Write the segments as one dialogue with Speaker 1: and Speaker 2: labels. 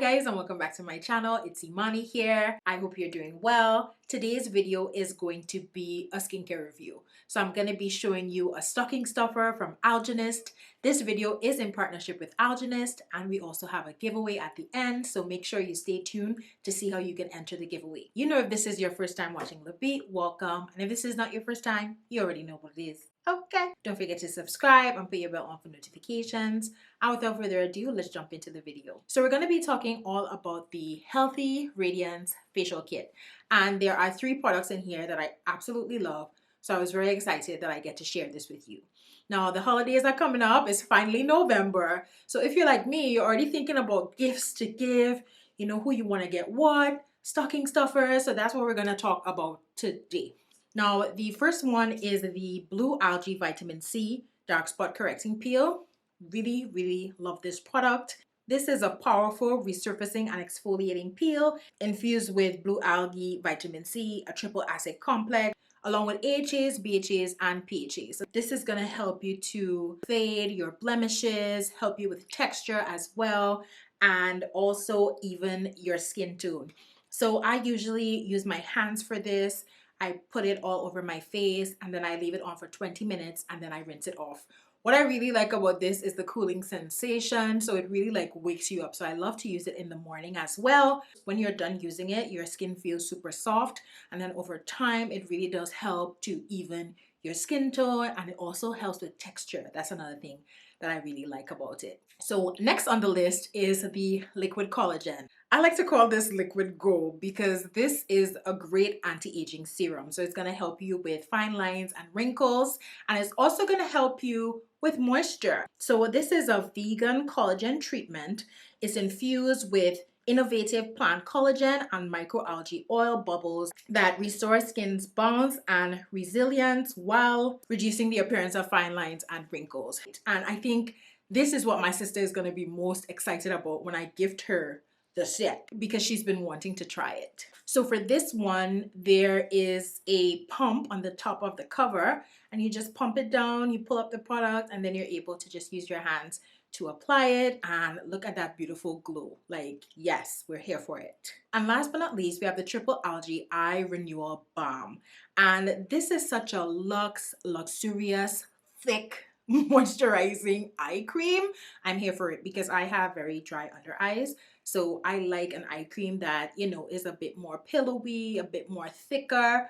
Speaker 1: guys, and welcome back to my channel. It's Imani here. I hope you're doing well. Today's video is going to be a skincare review. So I'm going to be showing you a stocking stuffer from Algenist. This video is in partnership with Algenist, and we also have a giveaway at the end. So make sure you stay tuned to see how you can enter the giveaway. You know, if this is your first time watching the beat, welcome. And if this is not your first time, you already know what it is. Okay. Don't forget to subscribe and put your bell on for notifications. And without further ado, let's jump into the video. So we're going to be talking all about the Healthy Radiance Facial Kit. And there are 3 products in here that I absolutely love. So I was very excited that I get to share this with you. Now, the holidays are coming up. It's finally November. So if you're like me, you're already thinking about gifts to give, you know, who you want to get what, stocking stuffers. So that's what we're going to talk about today. Now, the first one is the Blue Algae Vitamin C Dark Spot Correcting Peel. Really love this product. This is a powerful resurfacing and exfoliating peel infused with blue algae vitamin C, a triple acid complex, along with AHAs, BHAs, and PHAs. So this is going to help you to fade your blemishes, help you with texture as well, and also even your skin tone. So I usually use my hands for this. I put it all over my face and then I leave it on for 20 minutes and then I rinse it off. What I really like about this is the cooling sensation. So it really like wakes you up. So I love to use it in the morning as well. When you're done using it, your skin feels super soft. And then over time, it really does help to even your skin tone. And it also helps with texture. That's another thing that I really like about it. So next on the list is the liquid collagen. I like to call this liquid gold because this is a great anti-aging serum. So it's going to help you with fine lines and wrinkles, and it's also going to help you with moisture. So this is a vegan collagen treatment. It's infused with innovative plant collagen and microalgae oil bubbles that restore skin's bounce and resilience while reducing the appearance of fine lines and wrinkles. And I think this is what my sister is going to be most excited about when I gift her the set because she's been wanting to try it. So for this one, there is a pump on the top of the cover and you just pump it down, you pull up the product, and then you're able to just use your hands to apply it, and look at that beautiful glow. Like, yes, we're here for it. And last but not least, we have the Triple Algae Eye Renewal Balm. And this is such a luxurious, thick, moisturizing eye cream. I'm here for it because I have very dry under eyes. So I like an eye cream that, you know, is a bit more pillowy, a bit more thicker,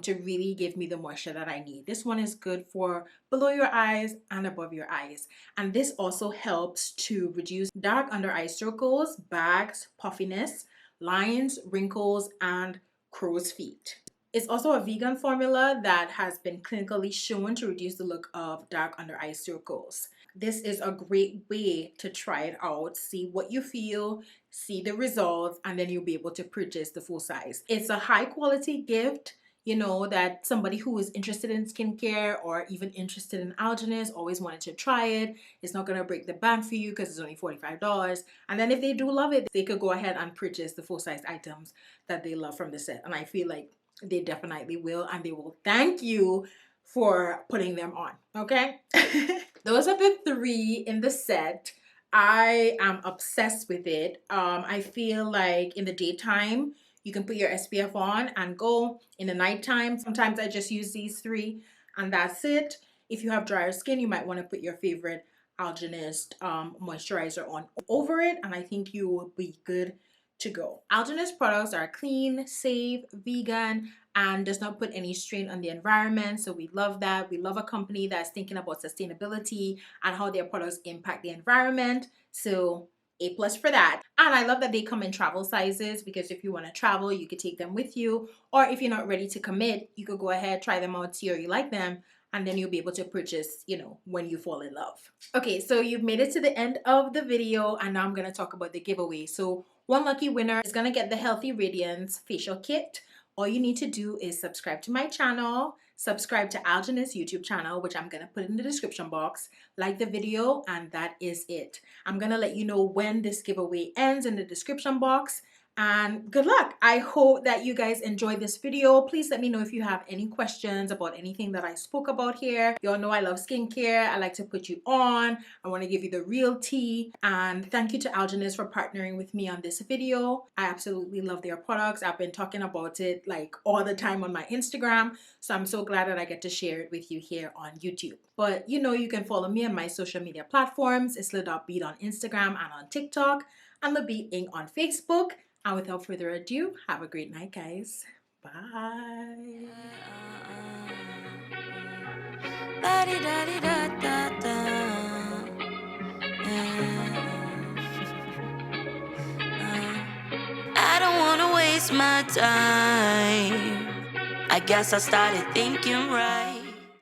Speaker 1: to really give me the moisture that I need. This one is good for below your eyes and above your eyes. And this also helps to reduce dark under eye circles, bags, puffiness, lines, wrinkles, and crow's feet. It's also a vegan formula that has been clinically shown to reduce the look of dark under eye circles. This is a great way to try it out, see what you feel, see the results, and then you'll be able to purchase the full size. It's a high quality gift, you know, that somebody who is interested in skincare or even interested in Algenist always wanted to try it. It's not going to break the bank for you because it's only $45. And then if they do love it, they could go ahead and purchase the full size items that they love from the set. And I feel like they definitely will, and they will thank you for putting them on. Okay. Those are the 3 in the set. I am obsessed with it. I feel like in the daytime you can put your SPF on and go. In the nighttime, sometimes I just use these 3 and that's it. If you have drier skin, you might want to put your favorite Algenist moisturizer on over it, and I think you will be good to go. Algenist products are clean, safe, vegan, and does not put any strain on the environment. So we love that. We love a company that's thinking about sustainability and how their products impact the environment. So A+ for that. And I love that they come in travel sizes, because if you want to travel, you could take them with you. Or if you're not ready to commit, you could go ahead, try them out, see or you like them, and then you'll be able to purchase, you know, when you fall in love. Okay, so you've made it to the end of the video, and now I'm going to talk about the giveaway. So one lucky winner is going to get the Healthy Radiance Facial Kit. All you need to do is subscribe to my channel, subscribe to Algenist YouTube channel, which I'm going to put in the description box, like the video, and that is it. I'm going to let you know when this giveaway ends in the description box, And good luck. I hope that you guys enjoyed this video. Please let me know if you have any questions about anything that I spoke about here. You all know I love skincare. I like to put you on. I want to give you the real tea. And thank you to Algenist for partnering with me on this video. I absolutely love their products. I've been talking about it like all the time on my Instagram. So I'm so glad that I get to share it with you here on YouTube. But you know, you can follow me on my social media platforms. It's the.beat on Instagram and on TikTok, and the Beat Inc. on Facebook. And without further ado, have a great night, guys. Bye.
Speaker 2: I don't wanna waste my time. I guess I started thinking right.